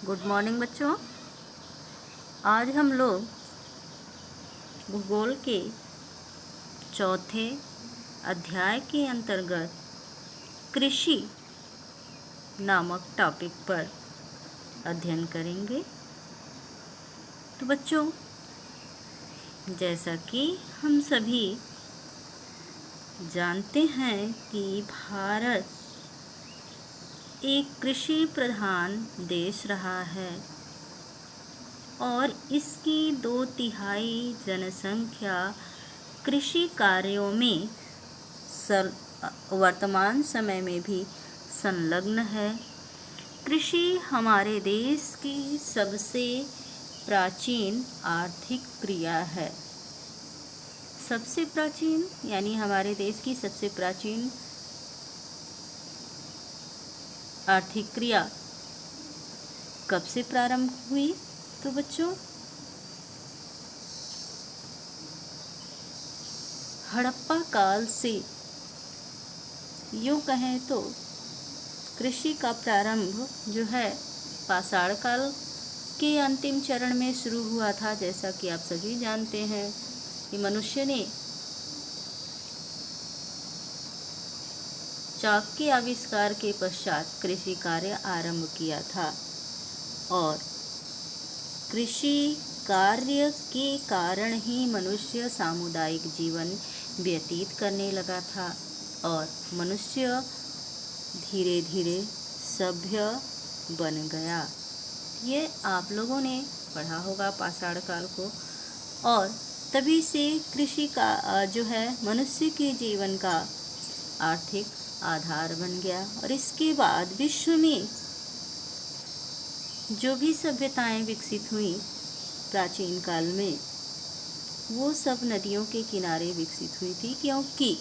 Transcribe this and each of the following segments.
Good morning बच्चों। आज हम लोग भूगोल के चौथे अध्याय के अंतर्गत कृषि नामक टॉपिक पर अध्ययन करेंगे। तो बच्चों, जैसा कि हम सभी जानते हैं कि भारत एक कृषि प्रधान देश रहा है और इसकी 2/3 जनसंख्या कृषि कार्यों में वर्तमान समय में भी संलग्न है। कृषि हमारे देश की सबसे प्राचीन आर्थिक क्रिया है। सबसे प्राचीन यानी हमारे देश की सबसे प्राचीन आर्थिक क्रिया कब से प्रारंभ हुई? तो बच्चों, हड़प्पा काल से, यूँ कहें तो कृषि का प्रारंभ जो है पाषाण काल के अंतिम चरण में शुरू हुआ था। जैसा कि आप सभी जानते हैं कि मनुष्य ने चाक के आविष्कार के पश्चात कृषि कार्य आरंभ किया था और कृषि कार्य के कारण ही मनुष्य सामुदायिक जीवन व्यतीत करने लगा था और मनुष्य धीरे धीरे सभ्य बन गया। ये आप लोगों ने पढ़ा होगा पाषाण काल को, और तभी से कृषि का जो है मनुष्य के जीवन का आर्थिक आधार बन गया। और इसके बाद विश्व में जो भी सभ्यताएं विकसित हुई प्राचीन काल में, वो सब नदियों के किनारे विकसित हुई थी, क्योंकि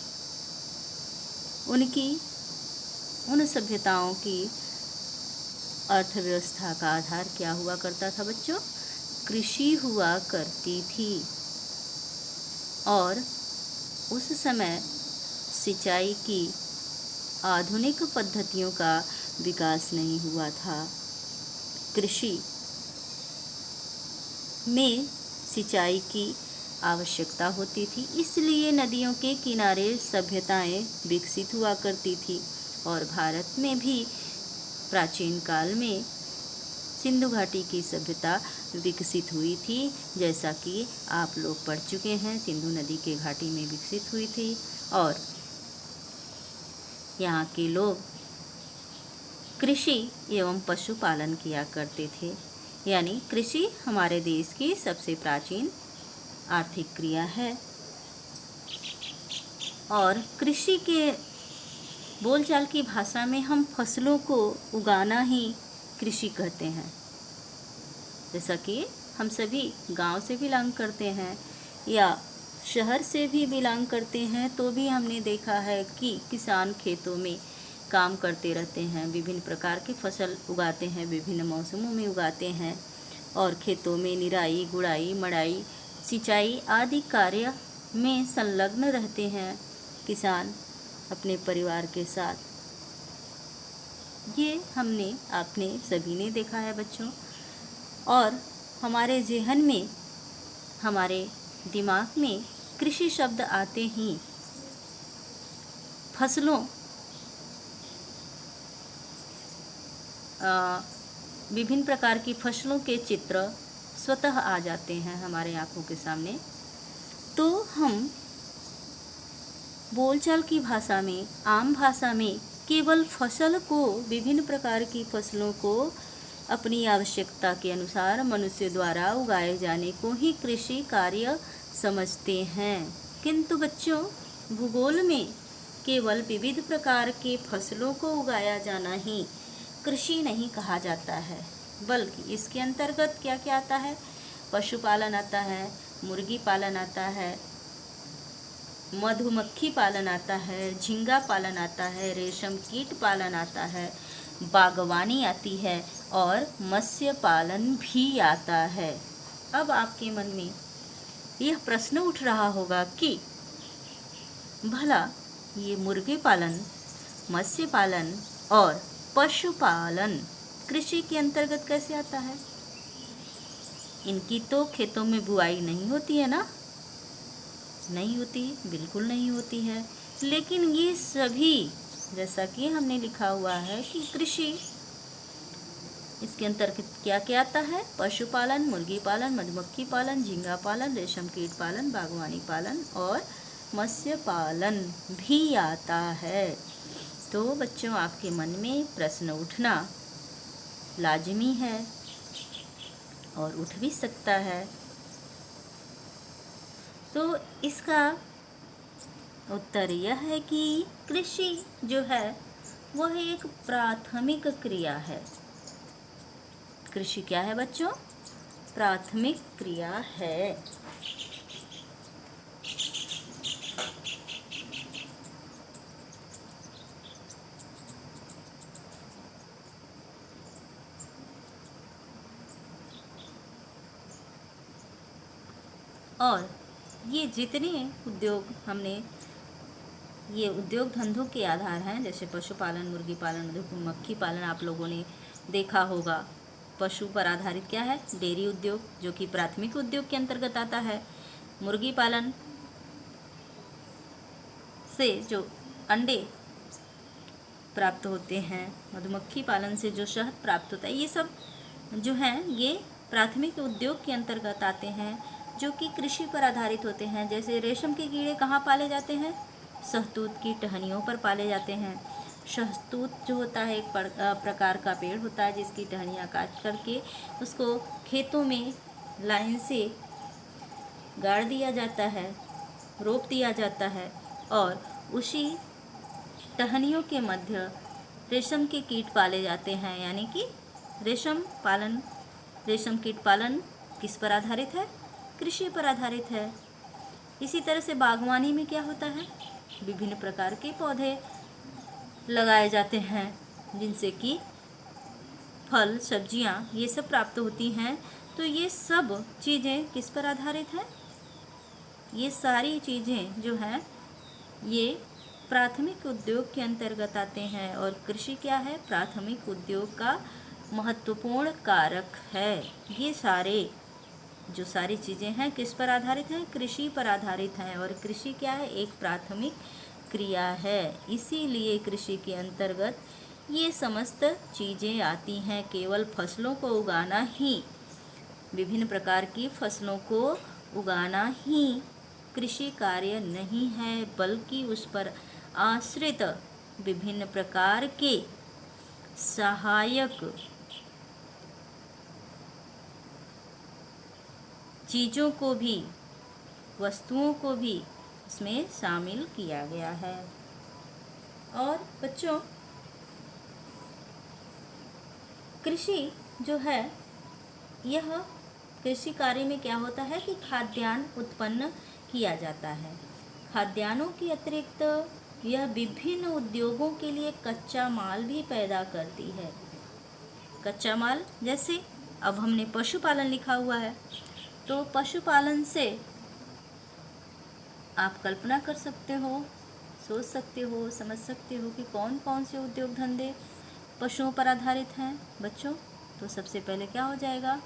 उन सभ्यताओं की अर्थव्यवस्था का आधार क्या हुआ करता था बच्चों? कृषि हुआ करती थी। और उस समय सिंचाई की आधुनिक पद्धतियों का विकास नहीं हुआ था। कृषि में सिंचाई की आवश्यकता होती थी, इसलिए नदियों के किनारे सभ्यताएं विकसित हुआ करती थी। और भारत में भी प्राचीन काल में सिंधु घाटी की सभ्यता विकसित हुई थी, जैसा कि आप लोग पढ़ चुके हैं। सिंधु नदी के घाटी में विकसित हुई थी और यहाँ के लोग कृषि एवं पशुपालन किया करते थे। यानी कृषि हमारे देश की सबसे प्राचीन आर्थिक क्रिया है। और कृषि के बोलचाल की भाषा में हम फसलों को उगाना ही कृषि कहते हैं। जैसा कि हम सभी गांव से बिलोंग करते हैं या शहर से भी बिलोंग करते हैं, तो भी हमने देखा है कि किसान खेतों में काम करते रहते हैं, विभिन्न प्रकार के फसल उगाते हैं, विभिन्न मौसमों में उगाते हैं और खेतों में निराई, गुड़ाई, मड़ाई, सिंचाई आदि कार्य में संलग्न रहते हैं किसान अपने परिवार के साथ। ये आपने सभी ने देखा है बच्चों। और हमारे ज़हन में, हमारे दिमाग में कृषि शब्द आते ही फसलों विभिन्न प्रकार की फसलों के चित्र स्वतः आ जाते हैं हमारे आँखों के सामने। तो हम बोलचाल की भाषा में, आम भाषा में केवल फसल को, विभिन्न प्रकार की फसलों को अपनी आवश्यकता के अनुसार मनुष्य द्वारा उगाए जाने को ही कृषि कार्य समझते हैं। किंतु बच्चों, भूगोल में केवल विविध प्रकार के फसलों को उगाया जाना ही कृषि नहीं कहा जाता है, बल्कि इसके अंतर्गत क्या क्या आता है? पशुपालन आता है, मुर्गी पालन आता है, मधुमक्खी पालन आता है, झींगा पालन आता है, रेशम कीट पालन आता है, बागवानी आती है और मत्स्य पालन भी आता है। अब आपके मन में यह प्रश्न उठ रहा होगा कि भला ये मुर्गी पालन, मत्स्य पालन और पशुपालन कृषि के अंतर्गत कैसे आता है? इनकी तो खेतों में बुआई नहीं होती है ना, नहीं होती, बिल्कुल नहीं होती है। लेकिन ये सभी, जैसा कि हमने लिखा हुआ है कि कृषि, इसके अंतर्गत क्या क्या आता है? पशुपालन, मुर्गी पालन, मधुमक्खी पालन, झींगा पालन, रेशम कीट पालन, बागवानी पालन और मत्स्य पालन भी आता है। तो बच्चों, आपके मन में प्रश्न उठना लाजमी है और उठ भी सकता है। तो इसका उत्तर यह है कि कृषि जो है वह एक प्राथमिक क्रिया है। कृषि क्या है बच्चों? प्राथमिक क्रिया है। और ये जितने उद्योग हमने, ये उद्योग धंधों के आधार हैं, जैसे पशुपालन, मुर्गी पालन, मधुमक्खी पालन आप लोगों ने देखा होगा। पशु पर आधारित क्या है? डेयरी उद्योग, जो कि प्राथमिक उद्योग के अंतर्गत आता है। मुर्गी पालन से जो अंडे प्राप्त होते हैं, मधुमक्खी पालन से जो शहद प्राप्त होता है, ये सब जो हैं ये प्राथमिक उद्योग के अंतर्गत आते हैं, जो कि कृषि पर आधारित होते हैं। जैसे रेशम के कीड़े कहाँ पाले जाते हैं? शहतूत की टहनियों पर पाले जाते हैं। शहतूत जो होता है एक प्रकार का पेड़ होता है, जिसकी टहनियाँ काट करके उसको खेतों में लाइन से गाड़ दिया जाता है, रोप दिया जाता है और उसी टहनियों के मध्य रेशम के कीट पाले जाते हैं। यानी कि रेशम कीट पालन किस पर आधारित है? कृषि पर आधारित है। इसी तरह से बागवानी में क्या होता है? विभिन्न प्रकार के पौधे लगाए जाते हैं, जिनसे कि फल, सब्जियां ये सब प्राप्त होती हैं। तो ये सब चीज़ें किस पर आधारित हैं? ये सारी चीज़ें जो हैं ये प्राथमिक उद्योग के अंतर्गत आते हैं। और कृषि क्या है? प्राथमिक उद्योग का महत्वपूर्ण कारक है। ये जो सारी चीज़ें हैं किस पर आधारित हैं? कृषि पर आधारित हैं। और कृषि क्या है? एक प्राथमिक क्रिया है। इसीलिए कृषि के अंतर्गत ये समस्त चीज़ें आती हैं। केवल फसलों को उगाना ही, विभिन्न प्रकार की फसलों को उगाना ही कृषि कार्य नहीं है, बल्कि उस पर आश्रित विभिन्न प्रकार के सहायक चीज़ों को भी, वस्तुओं को भी इसमें शामिल किया गया है। और बच्चों, कृषि जो है, यह कृषि कार्य में क्या होता है कि खाद्यान्न उत्पन्न किया जाता है। खाद्यान्नों के अतिरिक्त यह विभिन्न उद्योगों के लिए कच्चा माल भी पैदा करती है। कच्चा माल जैसे अब हमने पशुपालन लिखा हुआ है, तो पशुपालन से आप कल्पना कर सकते हो, सोच सकते हो, समझ सकते हो कि कौन कौन से उद्योग धंधे पशुओं पर आधारित हैं बच्चों। तो सबसे पहले क्या हो जाएगा?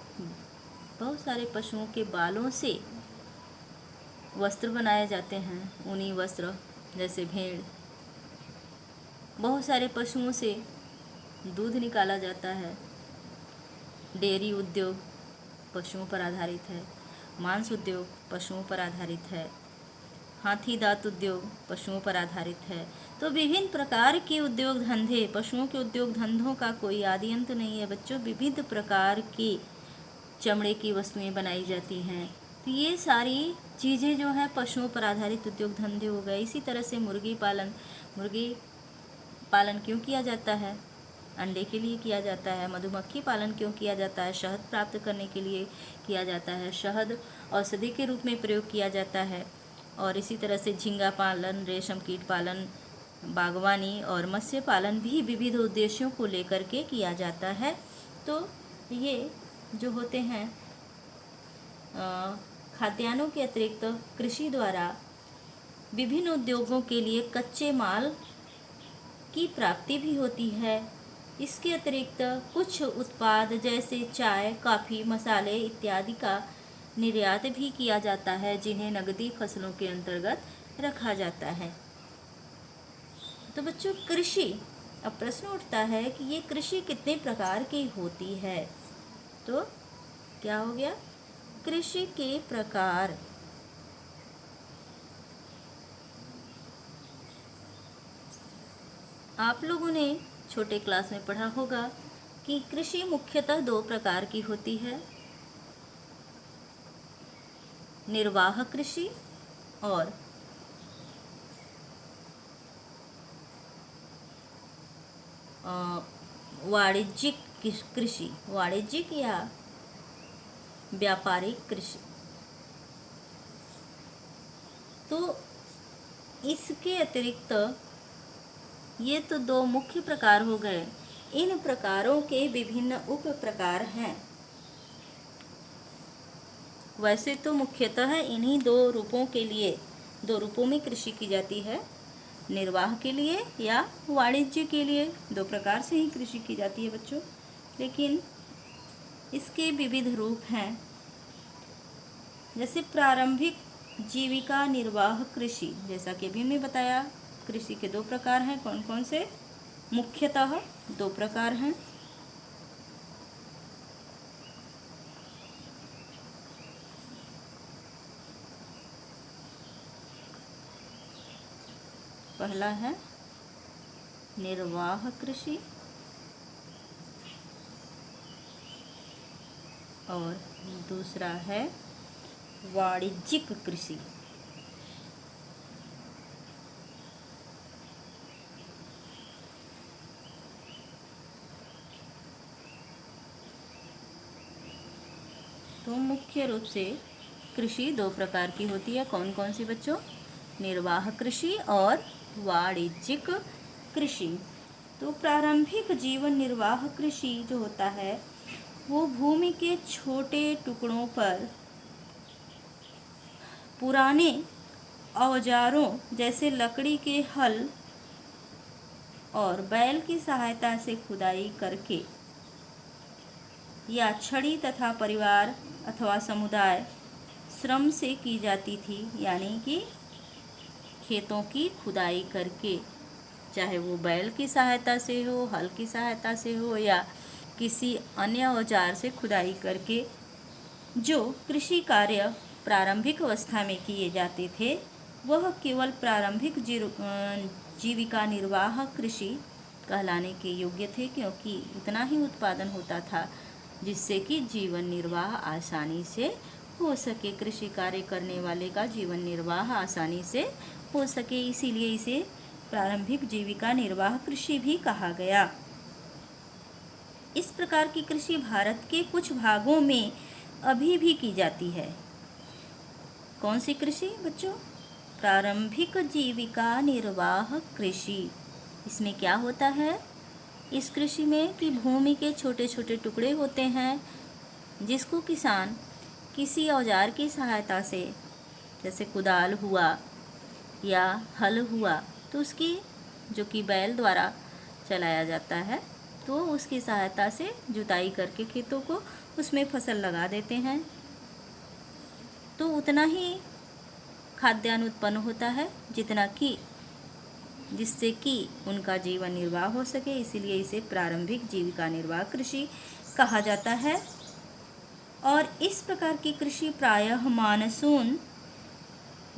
बहुत सारे पशुओं के बालों से वस्त्र बनाए जाते हैं, ऊनी वस्त्र, जैसे भेड़। बहुत सारे पशुओं से दूध निकाला जाता है। डेयरी उद्योग पशुओं पर आधारित है। मांस उद्योग पशुओं पर आधारित है। हाथी दांत उद्योग पशुओं पर आधारित है। तो विभिन्न प्रकार के उद्योग धंधे, पशुओं के उद्योग धंधों का कोई आदि अंत नहीं है बच्चों। विविध प्रकार की चमड़े की वस्तुएं बनाई जाती हैं। तो ये सारी चीज़ें जो हैं पशुओं पर आधारित उद्योग धंधे हो गए। इसी तरह से मुर्गी पालन क्यों किया जाता है? अंडे के लिए किया जाता है। मधुमक्खी पालन क्यों किया जाता है? शहद प्राप्त करने के लिए किया जाता है। शहद औषधि के रूप में प्रयोग किया जाता है। और इसी तरह से झींगा पालन, रेशम कीट पालन, बागवानी और मत्स्य पालन भी विविध उद्देश्यों को लेकर के किया जाता है। तो ये जो होते हैं खाद्यान्नों के अतिरिक्त कृषि द्वारा विभिन्न उद्योगों के लिए कच्चे माल की प्राप्ति भी होती है। इसके अतिरिक्त कुछ उत्पाद जैसे चाय, कॉफ़ी, मसाले इत्यादि का निर्यात भी किया जाता है, जिन्हें नकदी फसलों के अंतर्गत रखा जाता है। तो बच्चों, कृषि, अब प्रश्न उठता है कि ये कृषि कितने प्रकार की होती है। तो क्या हो गया? कृषि के प्रकार। आप लोगों ने छोटे क्लास में पढ़ा होगा कि कृषि मुख्यतः दो प्रकार की होती है, निर्वाह कृषि और वाणिज्यिक कृषि, वाणिज्यिक या व्यापारिक कृषि। तो इसके अतिरिक्त ये तो दो मुख्य प्रकार हो गए। इन प्रकारों के विभिन्न उप प्रकार हैं। वैसे तो मुख्यतः इन्हीं दो रूपों में कृषि की जाती है, निर्वाह के लिए या वाणिज्य के लिए। दो प्रकार से ही कृषि की जाती है बच्चों, लेकिन इसके विविध रूप हैं। जैसे प्रारंभिक जीविका निर्वाह कृषि, जैसा कि अभी हमने बताया, कृषि के दो प्रकार हैं। कौन कौन से? मुख्यतः दो प्रकार हैं। पहला है निर्वाह कृषि और दूसरा है वाणिज्यिक कृषि। तो मुख्य रूप से कृषि दो प्रकार की होती है। कौन कौन सी बच्चों? निर्वाह कृषि और वाणिज्यिक कृषि। तो प्रारंभिक जीवन निर्वाह कृषि जो होता है, वो भूमि के छोटे टुकड़ों पर पुराने औजारों जैसे लकड़ी के हल और बैल की सहायता से खुदाई करके या छड़ी तथा परिवार अथवा समुदाय श्रम से की जाती थी। यानी कि खेतों की खुदाई करके, चाहे वो बैल की सहायता से हो, हल की सहायता से हो या किसी अन्य औजार से खुदाई करके जो कृषि कार्य प्रारंभिक अवस्था में किए जाते थे, वह केवल प्रारंभिक जीविका निर्वाह कृषि कहलाने के योग्य थे, क्योंकि उतना ही उत्पादन होता था जिससे कि जीवन निर्वाह आसानी से हो सके। कृषि कार्य करने वाले का जीवन निर्वाह आसानी से हो सके, इसीलिए इसे प्रारंभिक जीविका निर्वाह कृषि भी कहा गया। इस प्रकार की कृषि भारत के कुछ भागों में अभी भी की जाती है। कौन सी कृषि बच्चों? प्रारंभिक जीविका निर्वाह कृषि। इसमें क्या होता है इस कृषि में कि भूमि के छोटे छोटे टुकड़े होते हैं, जिसको किसान किसी औजार की सहायता से, जैसे कुदाल हुआ या हल हुआ, तो उसकी जो कि बैल द्वारा चलाया जाता है, तो उसकी सहायता से जुताई करके खेतों को उसमें फसल लगा देते हैं। तो उतना ही खाद्यान्न उत्पन्न होता है जिससे कि उनका जीवन निर्वाह हो सके। इसीलिए इसे प्रारंभिक जीविका निर्वाह कृषि कहा जाता है। और इस प्रकार की कृषि प्रायः मानसून,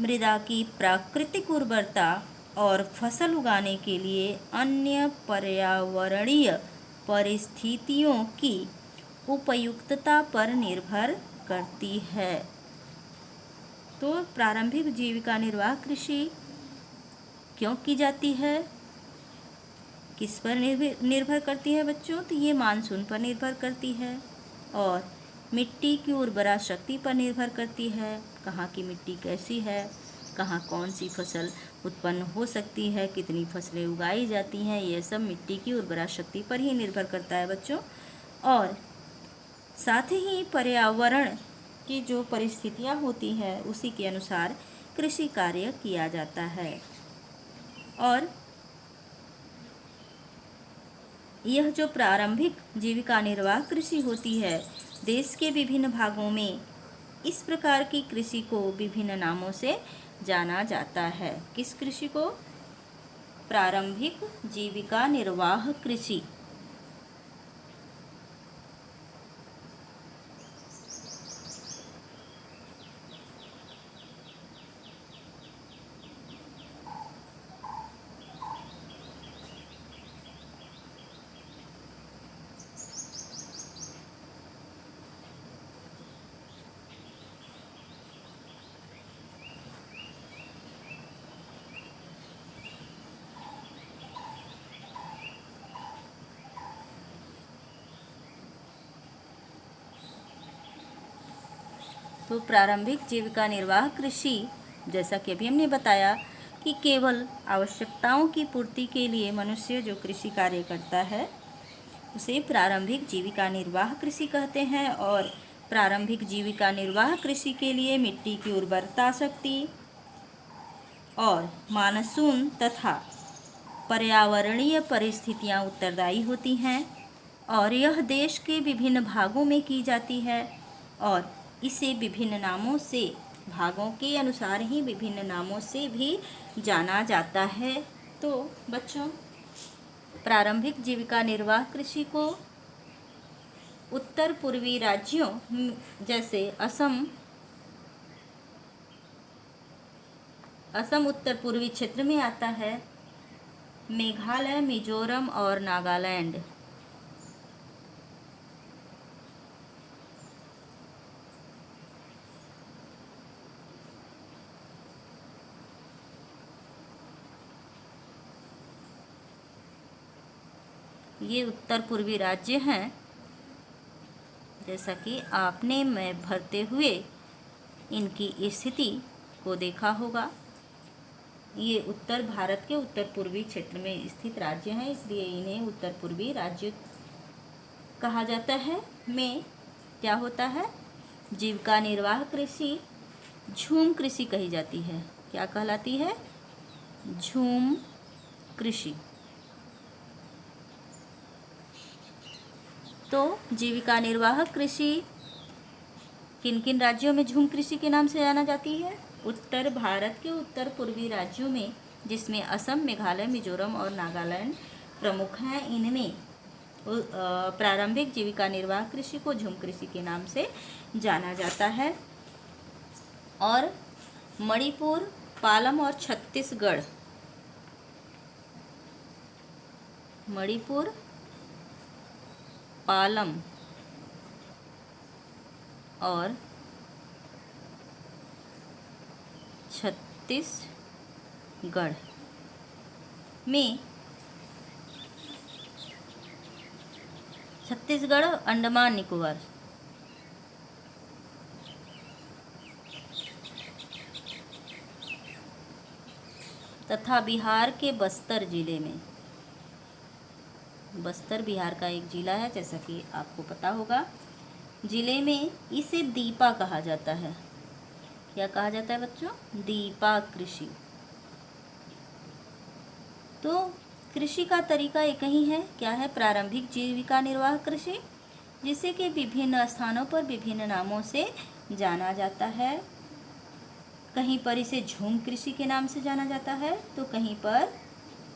मृदा की प्राकृतिक उर्वरता और फसल उगाने के लिए अन्य पर्यावरणीय परिस्थितियों की उपयुक्तता पर निर्भर करती है। तो प्रारंभिक जीविका निर्वाह कृषि क्यों की जाती है, किस पर निर्भर करती है बच्चों? तो ये मानसून पर निर्भर करती है और मिट्टी की उर्वरा शक्ति पर निर्भर करती है। कहाँ की मिट्टी कैसी है, कहाँ कौन सी फसल उत्पन्न हो सकती है, कितनी फसलें उगाई जाती हैं, ये सब मिट्टी की उर्वरा शक्ति पर ही निर्भर करता है बच्चों। और साथ ही पर्यावरण की जो परिस्थितियाँ होती हैं, उसी के अनुसार कृषि कार्य किया जाता है। और यह जो प्रारंभिक जीविका निर्वाह कृषि होती है, देश के विभिन्न भागों में इस प्रकार की कृषि को विभिन्न नामों से जाना जाता है। किस कृषि को? प्रारंभिक जीविका निर्वाह कृषि। तो प्रारंभिक जीविका निर्वाह कृषि, जैसा कि अभी हमने बताया कि केवल आवश्यकताओं की पूर्ति के लिए मनुष्य जो कृषि कार्य करता है उसे प्रारंभिक जीविका निर्वाह कृषि कहते हैं। और प्रारंभिक जीविका निर्वाह कृषि के लिए मिट्टी की उर्वरता शक्ति और मानसून तथा पर्यावरणीय परिस्थितियां उत्तरदायी होती हैं और यह देश के विभिन्न भागों में की जाती है और इसे विभिन्न नामों से, भागों के अनुसार ही विभिन्न नामों से भी जाना जाता है। तो बच्चों, प्रारंभिक जीविका निर्वाह कृषि को उत्तर पूर्वी राज्यों जैसे असम उत्तर पूर्वी क्षेत्र में आता है, मेघालय, मिजोरम और नागालैंड। ये उत्तर पूर्वी राज्य हैं, जैसा कि आपने मैप भरते हुए इनकी स्थिति को देखा होगा। ये उत्तर भारत के उत्तर पूर्वी क्षेत्र में स्थित राज्य हैं, इसलिए इन्हें उत्तर पूर्वी राज्य कहा जाता है। में क्या होता है? जीविका निर्वाह कृषि झूम कृषि कही जाती है। क्या कहलाती है? झूम कृषि। तो जीविका निर्वाह कृषि किन किन राज्यों में झूम कृषि के नाम से जाना जाती है? उत्तर भारत के उत्तर पूर्वी राज्यों में, जिसमें असम, मेघालय, मिजोरम और नागालैंड प्रमुख हैं। इनमें प्रारंभिक जीविका निर्वाह कृषि को झूम कृषि के नाम से जाना जाता है। और मणिपुर, पालम और छत्तीसगढ़, मणिपुर, पालम और छत्तीसगढ़ में, छत्तीसगढ़ अंडमान निकोबार, तथा बिहार के बस्तर जिले में, बस्तर बिहार का एक जिला है, जैसा कि आपको पता होगा, जिले में इसे दीपा कहा जाता है। क्या कहा जाता है बच्चों? दीपा कृषि। तो कृषि का तरीका एक ही है। क्या है? प्रारंभिक जीविका निर्वाह कृषि, जिसे कि विभिन्न स्थानों पर विभिन्न नामों से जाना जाता है। कहीं पर इसे झूम कृषि के नाम से जाना जाता है, तो कहीं पर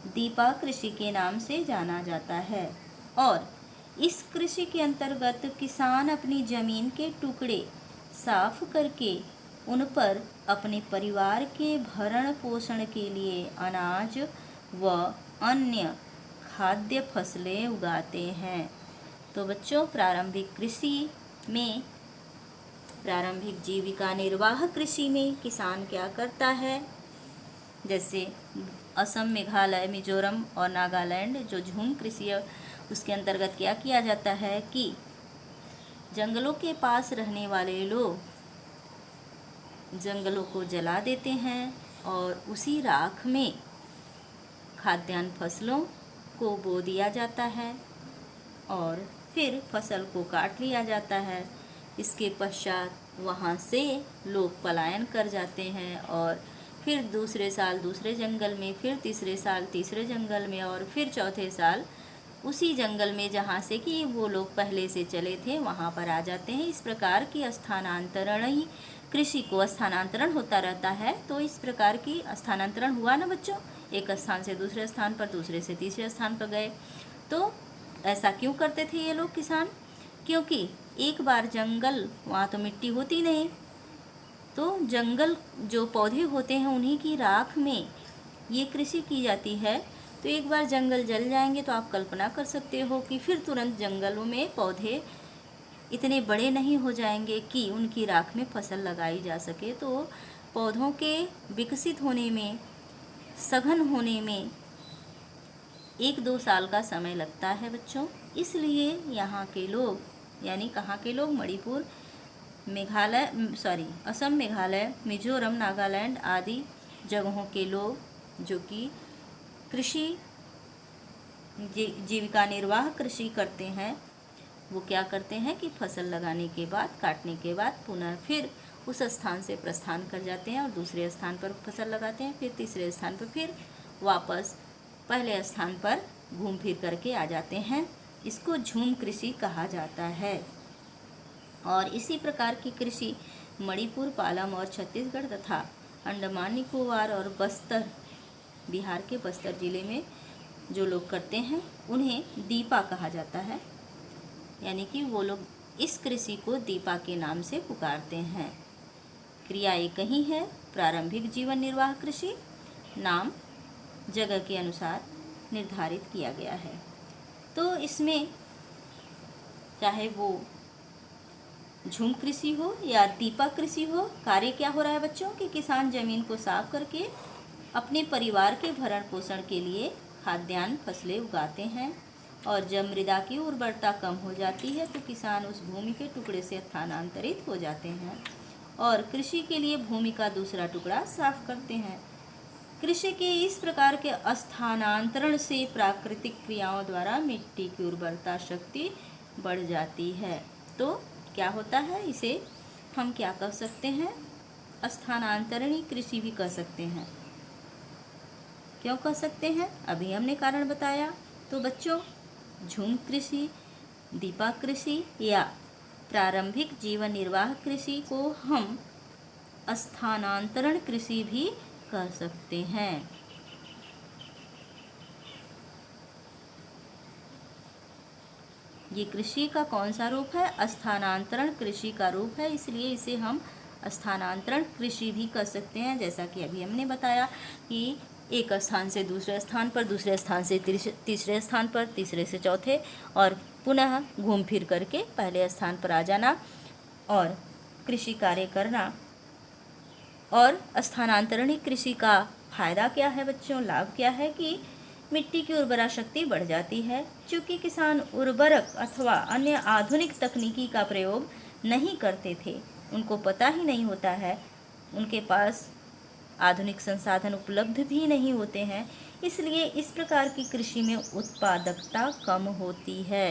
दीपा कृषि के नाम से जाना जाता है। और इस कृषि के अंतर्गत किसान अपनी जमीन के टुकड़े साफ करके उन पर अपने परिवार के भरण पोषण के लिए अनाज व अन्य खाद्य फसलें उगाते हैं। तो बच्चों, प्रारंभिक कृषि में, प्रारंभिक जीविका निर्वाह कृषि में किसान क्या करता है? जैसे असम, मेघालय, मिजोरम और नागालैंड जो झूम कृषि है, उसके अंतर्गत क्या किया जाता है कि जंगलों के पास रहने वाले लोग जंगलों को जला देते हैं और उसी राख में खाद्यान्न फसलों को बो दिया जाता है और फिर फसल को काट लिया जाता है। इसके पश्चात वहाँ से लोग पलायन कर जाते हैं और फिर दूसरे साल दूसरे जंगल में, फिर तीसरे साल तीसरे जंगल में और फिर चौथे साल उसी जंगल में जहाँ से कि वो लोग पहले से चले थे वहाँ पर आ जाते हैं। इस प्रकार की स्थानांतरण ही कृषि को स्थानांतरण होता रहता है। तो इस प्रकार की स्थानांतरण हुआ ना बच्चों, एक स्थान से दूसरे स्थान पर, दूसरे से तीसरे स्थान पर गए। तो ऐसा क्यों करते थे ये लोग किसान? क्योंकि एक बार जंगल, वहाँ तो मिट्टी होती नहीं, तो जंगल जो पौधे होते हैं उन्हीं की राख में ये कृषि की जाती है। तो एक बार जंगल जल जाएंगे तो आप कल्पना कर सकते हो कि फिर तुरंत जंगलों में पौधे इतने बड़े नहीं हो जाएंगे कि उनकी राख में फसल लगाई जा सके। तो पौधों के विकसित होने में, सघन होने में 1-2 साल का समय लगता है बच्चों। इसलिए यहाँ के लोग, यानी कहाँ के लोग, मणिपुर, मेघालय, असम, मेघालय, मिजोरम, नागालैंड आदि जगहों के लोग जो कि कृषि, जीविका निर्वाह कृषि करते हैं, वो क्या करते हैं कि फसल लगाने के बाद, काटने के बाद पुनः फिर उस स्थान से प्रस्थान कर जाते हैं और दूसरे स्थान पर फसल लगाते हैं, फिर तीसरे स्थान पर फिर वापस पहले स्थान पर घूम फिर करके आ जाते हैं। इसको झूम कृषि कहा जाता है। और इसी प्रकार की कृषि मणिपुर, पालम और छत्तीसगढ़ तथा अंडमान निकोबार और बस्तर, बिहार के बस्तर जिले में जो लोग करते हैं उन्हें दीपा कहा जाता है। यानी कि वो लोग इस कृषि को दीपा के नाम से पुकारते हैं। क्रिया एक ही है, प्रारंभिक जीवन निर्वाह कृषि, नाम जगह के अनुसार निर्धारित किया गया है। तो इसमें चाहे वो झूम कृषि हो या दीपा कृषि हो, कार्य क्या हो रहा है बच्चों कि किसान जमीन को साफ करके अपने परिवार के भरण पोषण के लिए खाद्यान्न फसलें उगाते हैं। और जब मृदा की उर्वरता कम हो जाती है तो किसान उस भूमि के टुकड़े से स्थानांतरित हो जाते हैं और कृषि के लिए भूमि का दूसरा टुकड़ा साफ करते हैं। कृषि के इस प्रकार के स्थानांतरण से प्राकृतिक क्रियाओं द्वारा मिट्टी की उर्वरता शक्ति बढ़ जाती है। तो क्या होता है, इसे हम क्या कह सकते हैं, स्थानांतरणीय कृषि भी कह सकते हैं। क्यों कह सकते हैं, अभी हमने कारण बताया। तो बच्चों, झूम कृषि, दीपा कृषि या प्रारंभिक जीवन निर्वाह कृषि को हम स्थानांतरण कृषि भी कह सकते हैं। ये कृषि का कौन सा रूप है? स्थानांतरण कृषि का रूप है, इसलिए इसे हम स्थानांतरण कृषि भी कह सकते हैं। जैसा कि अभी हमने बताया कि एक स्थान से दूसरे स्थान पर, दूसरे स्थान से तीसरे स्थान पर, तीसरे से चौथे, और पुनः घूम फिर करके पहले स्थान पर आ जाना और कृषि कार्य करना। और स्थानांतरणीय कृषि का फायदा क्या है बच्चों, लाभ क्या है कि मिट्टी की उर्वरा शक्ति बढ़ जाती है। चूँकि किसान उर्वरक अथवा अन्य आधुनिक तकनीकी का प्रयोग नहीं करते थे, उनको पता ही नहीं होता है, उनके पास आधुनिक संसाधन उपलब्ध भी नहीं होते हैं, इसलिए इस प्रकार की कृषि में उत्पादकता कम होती है।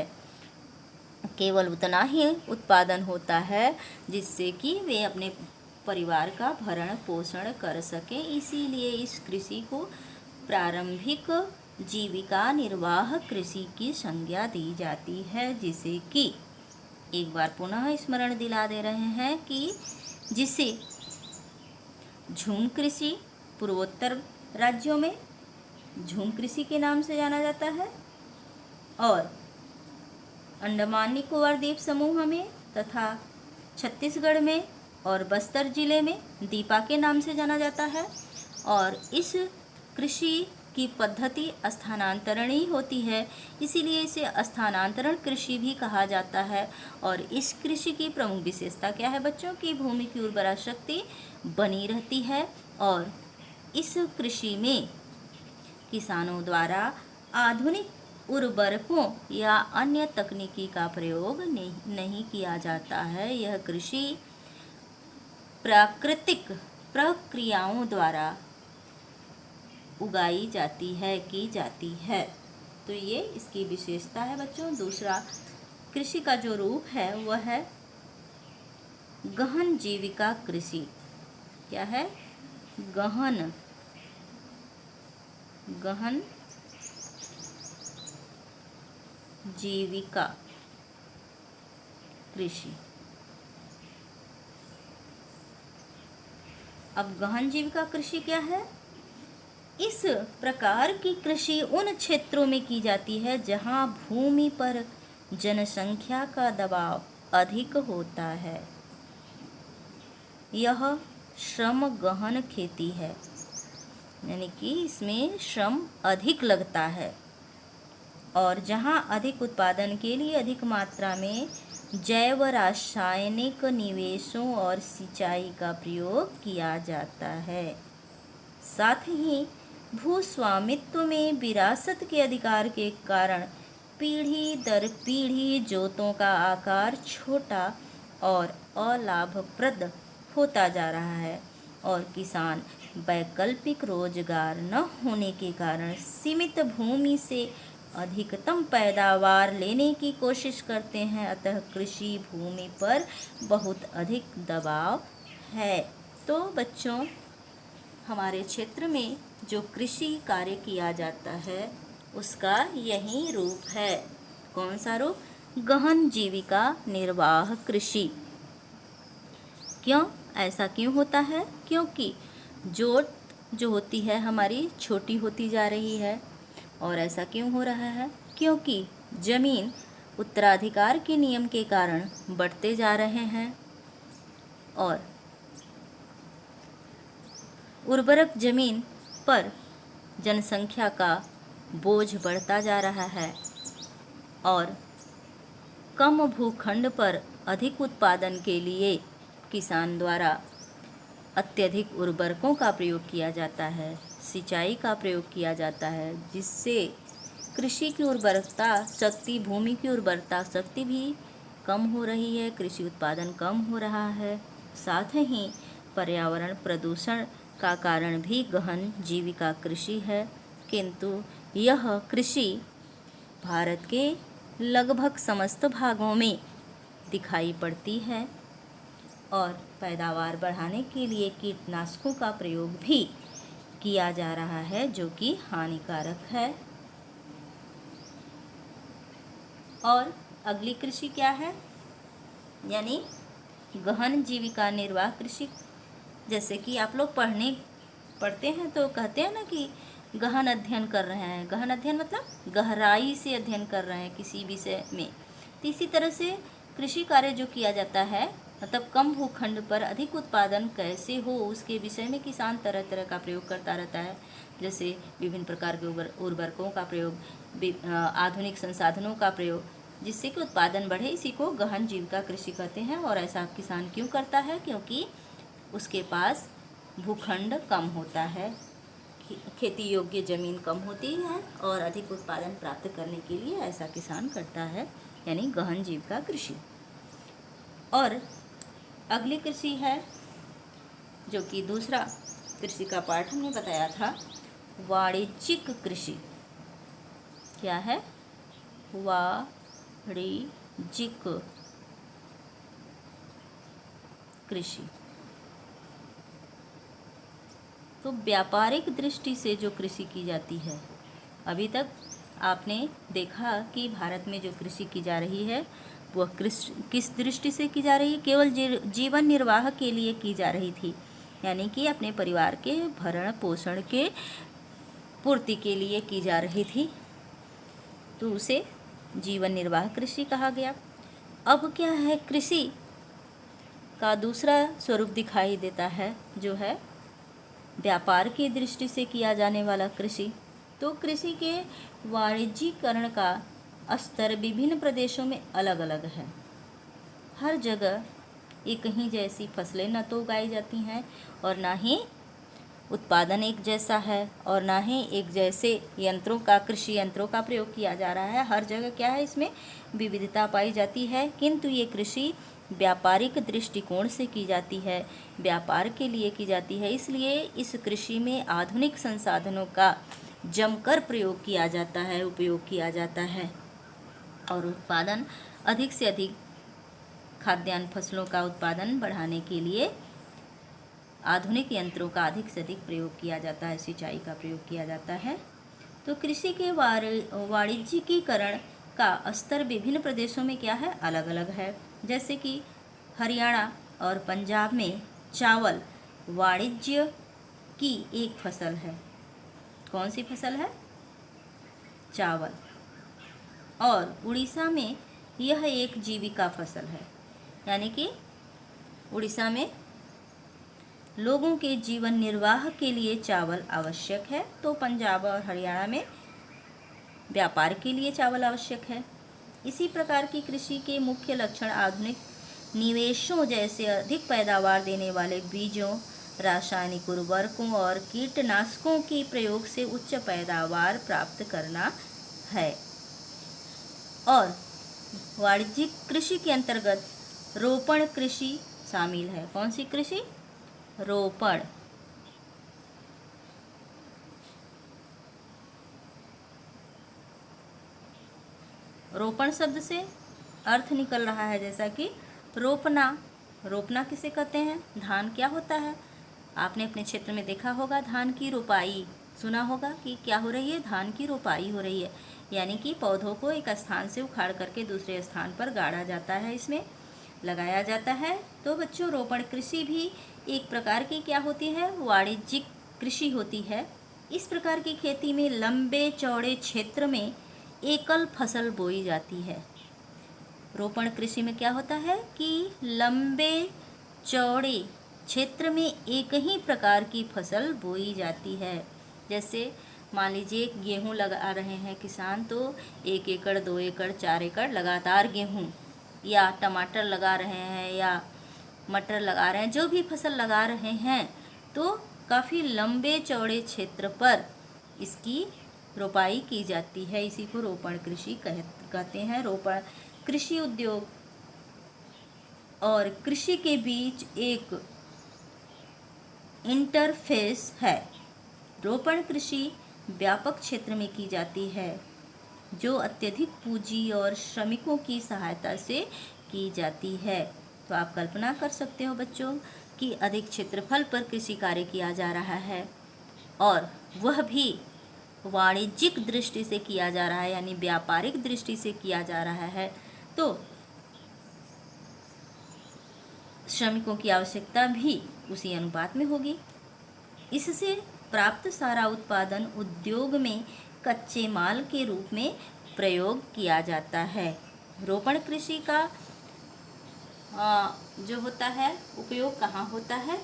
केवल उतना ही उत्पादन होता है जिससे कि वे अपने परिवार का भरण पोषण कर सकें। इसीलिए इस कृषि को प्रारंभिक जीविका निर्वाह कृषि की संज्ञा दी जाती है, जिसे कि एक बार पुनः स्मरण दिला दे रहे हैं कि जिसे झूम कृषि पूर्वोत्तर राज्यों में झूम कृषि के नाम से जाना जाता है और अंडमान निकोबार द्वीप समूह में तथा छत्तीसगढ़ में और बस्तर जिले में दीपा के नाम से जाना जाता है। और इस कृषि की पद्धति स्थानांतरणीय होती है, इसीलिए इसे स्थानांतरण कृषि भी कहा जाता है। और इस कृषि की प्रमुख विशेषता क्या है बच्चों की भूमि की उर्वरा शक्ति बनी रहती है और इस कृषि में किसानों द्वारा आधुनिक उर्वरकों या अन्य तकनीकी का प्रयोग नहीं किया जाता है। यह कृषि प्राकृतिक प्रक्रियाओं द्वारा उगाई जाती है, की जाती है। तो ये इसकी विशेषता है बच्चों। दूसरा कृषि का जो रूप है वह है गहन जीविका कृषि। क्या है? गहन जीविका कृषि। अब गहन जीविका कृषि क्या है? इस प्रकार की कृषि उन क्षेत्रों में की जाती है जहां भूमि पर जनसंख्या का दबाव अधिक होता है। यह श्रम गहन खेती है, यानी कि इसमें श्रम अधिक लगता है, और जहां अधिक उत्पादन के लिए अधिक मात्रा में जैव रासायनिक निवेशों और सिंचाई का प्रयोग किया जाता है। साथ ही भूस्वामित्व में विरासत के अधिकार के कारण पीढ़ी दर पीढ़ी जोतों का आकार छोटा और अलाभप्रद होता जा रहा है, और किसान वैकल्पिक रोजगार न होने के कारण सीमित भूमि से अधिकतम पैदावार लेने की कोशिश करते हैं। अतः कृषि भूमि पर बहुत अधिक दबाव है। तो बच्चों, हमारे क्षेत्र में जो कृषि कार्य किया जाता है उसका यही रूप है। कौन सा रूप? गहन जीविका निर्वाह कृषि। क्यों? ऐसा क्यों होता है? क्योंकि जोत जो होती है हमारी छोटी होती जा रही है। और ऐसा क्यों हो रहा है? क्योंकि जमीन उत्तराधिकार के नियम के कारण बढ़ते जा रहे हैं, और उर्वरक जमीन पर जनसंख्या का बोझ बढ़ता जा रहा है, और कम भूखंड पर अधिक उत्पादन के लिए किसान द्वारा अत्यधिक उर्वरकों का प्रयोग किया जाता है, सिंचाई का प्रयोग किया जाता है, जिससे कृषि की उर्वरकता शक्ति, भूमि की उर्वरता शक्ति भी कम हो रही है, कृषि उत्पादन कम हो रहा है। साथ ही पर्यावरण प्रदूषण का कारण भी गहन जीविका कृषि है। किंतु यह कृषि भारत के लगभग समस्त भागों में दिखाई पड़ती है, और पैदावार बढ़ाने के लिए कीटनाशकों का प्रयोग भी किया जा रहा है, जो कि हानिकारक है। और अगली कृषि क्या है? यानी गहन जीविका निर्वाह कृषि। जैसे कि आप लोग पढ़ते हैं तो कहते हैं ना कि गहन अध्ययन कर रहे हैं। गहन अध्ययन मतलब गहराई से अध्ययन कर रहे हैं किसी विषय में। तो इसी तरह से कृषि कार्य जो किया जाता है, मतलब कम भूखंड पर अधिक उत्पादन कैसे हो उसके विषय में किसान तरह तरह का प्रयोग करता रहता है। जैसे विभिन्न प्रकार के उर्वरकों का प्रयोग, आधुनिक संसाधनों का प्रयोग, जिससे कि उत्पादन बढ़े। इसी को गहन जीविका कृषि कहते हैं। और ऐसा किसान क्यों करता है? क्योंकि उसके पास भूखंड कम होता है, खेती योग्य ज़मीन कम होती है, और अधिक उत्पादन प्राप्त करने के लिए ऐसा किसान करता है, यानी गहन जीविका कृषि। और अगली कृषि है जो कि दूसरा कृषि का पाठ हमने बताया था, वाणिज्यिक कृषि। क्या है? वाणिज्यिक कृषि। तो व्यापारिक दृष्टि से जो कृषि की जाती है, अभी तक आपने देखा कि भारत में जो कृषि की जा रही है वह किस दृष्टि से की जा रही है? केवल जीवन निर्वाह के लिए की जा रही थी, यानी कि अपने परिवार के भरण पोषण के पूर्ति के लिए की जा रही थी, तो उसे जीवन निर्वाह कृषि कहा गया। अब क्या है? कृषि का दूसरा स्वरूप दिखाई देता है, जो है व्यापार की दृष्टि से किया जाने वाला कृषि। तो कृषि के वाणिज्यीकरण का स्तर विभिन्न प्रदेशों में अलग अलग है। हर जगह एक ही जैसी फसलें न तो उगाई जाती हैं, और ना ही उत्पादन एक जैसा है, और ना ही एक जैसे कृषि यंत्रों का प्रयोग किया जा रहा है। हर जगह क्या है? इसमें विविधता पाई जाती है। किंतु ये कृषि व्यापारिक दृष्टिकोण से की जाती है, व्यापार के लिए की जाती है। इसलिए इस कृषि में आधुनिक संसाधनों का जमकर प्रयोग किया जाता है, उपयोग किया जाता है, और उत्पादन अधिक से अधिक खाद्यान्न फसलों का उत्पादन बढ़ाने के लिए आधुनिक यंत्रों का अधिक से अधिक प्रयोग किया जाता है, सिंचाई का प्रयोग किया जाता है। तो कृषि के वाणिज्यिकीकरण का स्तर विभिन्न प्रदेशों में क्या है, अलग अलग है। जैसे कि हरियाणा और पंजाब में चावल वाणिज्य की एक फसल है। कौन सी फसल है, चावल। और उड़ीसा में यह एक जीविका फसल है, यानी कि उड़ीसा में लोगों के जीवन निर्वाह के लिए चावल आवश्यक है, तो पंजाब और हरियाणा में व्यापार के लिए चावल आवश्यक है। इसी प्रकार की कृषि के मुख्य लक्षण आधुनिक निवेशों जैसे अधिक पैदावार देने वाले बीजों, रासायनिक उर्वरकों और कीटनाशकों के प्रयोग से उच्च पैदावार प्राप्त करना है। और वाणिज्यिक कृषि के अंतर्गत रोपण कृषि शामिल है। कौन सी कृषि, रोपण। रोपण शब्द से अर्थ निकल रहा है जैसा कि रोपना। रोपना किसे कहते हैं, धान क्या होता है, आपने अपने क्षेत्र में देखा होगा धान की रोपाई, सुना होगा कि क्या हो रही है, धान की रोपाई हो रही है, यानी कि पौधों को एक स्थान से उखाड़ करके दूसरे स्थान पर गाड़ा जाता है, इसमें लगाया जाता है। तो बच्चों रोपण कृषि भी एक प्रकार की क्या होती है, वाणिज्यिक कृषि होती है। इस प्रकार की खेती में लंबे चौड़े क्षेत्र में एकल फसल बोई जाती है। रोपण कृषि में क्या होता है कि लंबे चौड़े क्षेत्र में एक ही प्रकार की फसल बोई जाती है। जैसे मान लीजिए गेहूँ लगा रहे हैं किसान, तो 1 एकड़ 2 एकड़ 4 एकड़ लगातार गेहूँ, या टमाटर लगा रहे हैं या मटर लगा रहे हैं, जो भी फसल लगा रहे हैं, तो काफ़ी लंबे चौड़े क्षेत्र पर इसकी रोपाई की जाती है। इसी को रोपण कृषि कहते हैं। रोपण कृषि उद्योग और कृषि के बीच एक इंटरफेस है। रोपण कृषि व्यापक क्षेत्र में की जाती है, जो अत्यधिक पूंजी और श्रमिकों की सहायता से की जाती है। तो आप कल्पना कर सकते हो बच्चों कि अधिक क्षेत्रफल पर कृषि कार्य किया जा रहा है, और वह भी वाणिज्यिक दृष्टि से किया जा रहा है, यानी व्यापारिक दृष्टि से किया जा रहा है। तो श्रमिकों की आवश्यकता भी उसी अनुपात में होगी। इससे प्राप्त सारा उत्पादन उद्योग में कच्चे माल के रूप में प्रयोग किया जाता है। रोपण कृषि का जो होता है उपयोग कहाँ होता है,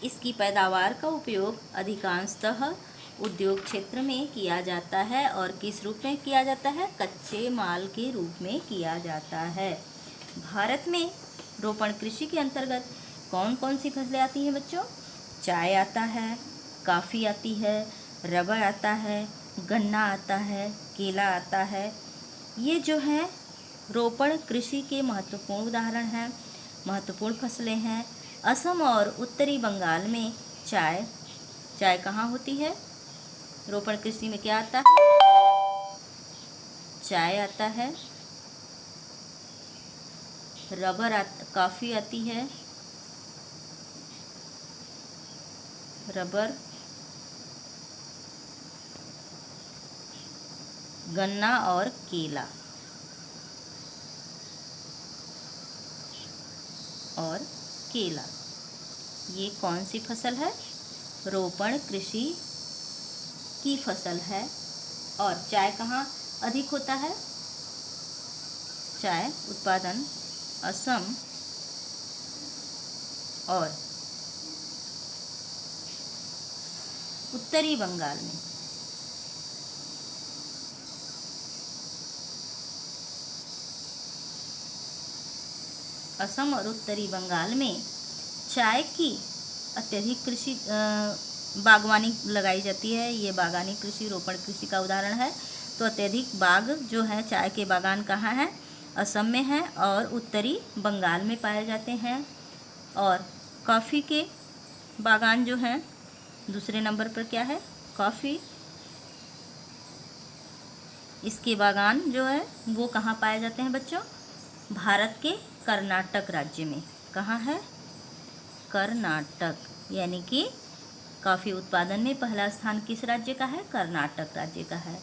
इसकी पैदावार का उपयोग अधिकांशतः उद्योग क्षेत्र में किया जाता है। और किस रूप में किया जाता है, कच्चे माल के रूप में किया जाता है। भारत में रोपण कृषि के अंतर्गत कौन कौन सी फसलें आती हैं बच्चों, चाय आता है, कॉफ़ी आती है, रबर आता है, गन्ना आता है, केला आता है। ये जो है रोपण कृषि के महत्वपूर्ण उदाहरण हैं, महत्वपूर्ण फसलें हैं। असम और उत्तरी बंगाल में चाय कहाँ होती है, रोपण कृषि में क्या आता है, चाय आता है, कॉफ़ी आती है, रबर, गन्ना और केला। ये कौन सी फसल है, रोपण कृषि की फसल है। और चाय कहाँ अधिक होता है, चाय उत्पादन असम और उत्तरी बंगाल में। असम और उत्तरी बंगाल में चाय की अत्यधिक कृषि बागवानी लगाई जाती है। ये बागानी कृषि रोपण कृषि का उदाहरण है। तो अत्यधिक बाग जो है चाय के बागान कहाँ हैं, असम में है और उत्तरी बंगाल में पाए जाते हैं। और कॉफ़ी के बागान जो हैं दूसरे नंबर पर क्या है, कॉफ़ी, इसके बागान जो है वो कहाँ पाए जाते हैं बच्चों, भारत के कर्नाटक राज्य में। कहाँ है, कर्नाटक, यानी कि कॉफ़ी उत्पादन में पहला स्थान किस राज्य का है, कर्नाटक राज्य का है।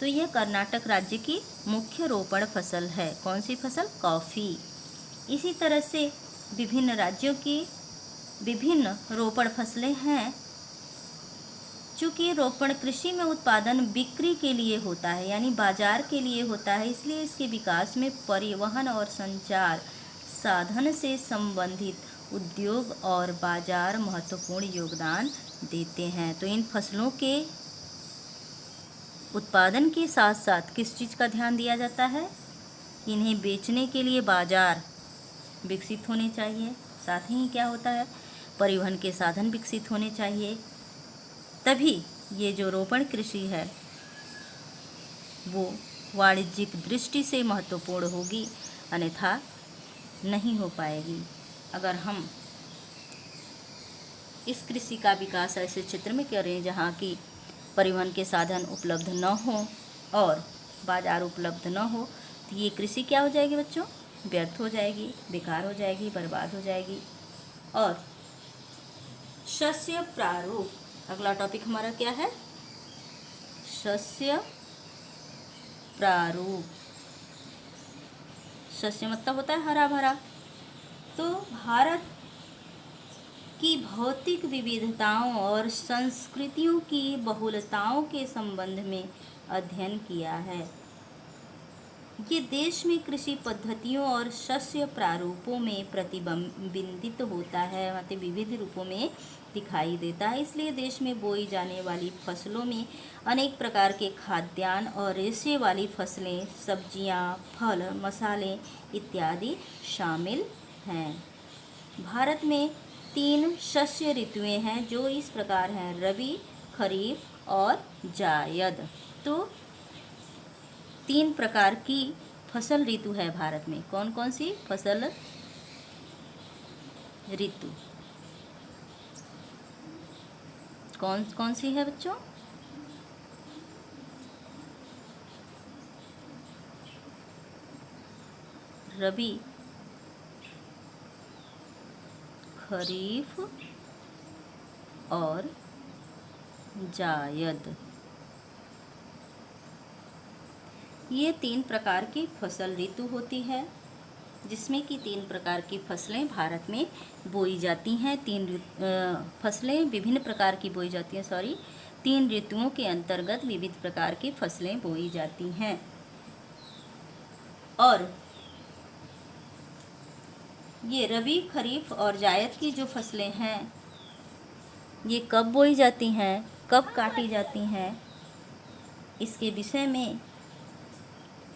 तो यह कर्नाटक राज्य की मुख्य रोपण फसल है। कौन सी फसल? कॉफ़ी। इसी तरह से विभिन्न राज्यों की विभिन्न रोपण फसलें हैं। चूँकि रोपण कृषि में उत्पादन बिक्री के लिए होता है, यानी बाजार के लिए होता है, इसलिए इसके विकास में परिवहन और संचार साधन से संबंधित उद्योग और बाजार महत्वपूर्ण योगदान देते हैं। तो इन फसलों के उत्पादन के साथ साथ किस चीज़ का ध्यान दिया जाता है? इन्हें बेचने के लिए बाजार विकसित होने चाहिए। साथ ही क्या होता है? परिवहन के साधन विकसित होने चाहिए। तभी ये जो रोपण कृषि है वो वाणिज्यिक दृष्टि से महत्वपूर्ण होगी, अन्यथा नहीं हो पाएगी। अगर हम इस कृषि का विकास ऐसे क्षेत्र में करें जहाँ की परिवहन के साधन उपलब्ध न हो और बाजार उपलब्ध न हो, तो ये कृषि क्या हो जाएगी बच्चों? व्यर्थ हो जाएगी, बेकार हो जाएगी, बर्बाद हो जाएगी। और शस्य प्रारूप, अगला टॉपिक हमारा क्या है? शस्य प्रारूप। शस्य मतलब होता है हरा भरा। तो भारत की भौतिक विविधताओं और संस्कृतियों की बहुलताओं के संबंध में अध्ययन किया है। ये देश में कृषि पद्धतियों और शस्य प्रारूपों में प्रतिबिंबित होता है, मतलब विविध रूपों में दिखाई देता है। इसलिए देश में बोई जाने वाली फसलों में अनेक प्रकार के खाद्यान्न और रेशे वाली फसलें, सब्जियां, फल, मसाले इत्यादि शामिल हैं। भारत में 3 शस्य ऋतुएं हैं जो इस प्रकार हैं: रबी, खरीफ और जायद। तो 3 प्रकार की फसल ऋतु है भारत में। कौन कौन सी फसल ऋतु कौन कौन सी है बच्चों? रबी, खरीफ और जायद। ये 3 प्रकार की फसल ऋतु होती है, जिसमें कि 3 प्रकार की फसलें भारत में बोई जाती हैं। 3 फसलें विभिन्न प्रकार की बोई जाती हैं, 3 ऋतुओं के अंतर्गत विविध प्रकार की फसलें बोई जाती हैं। और ये रबी, खरीफ और जायद की जो फसलें हैं, ये कब बोई जाती हैं, कब काटी जाती हैं, इसके विषय में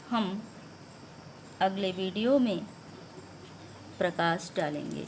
हम अगले वीडियो में प्रकाश डालेंगे।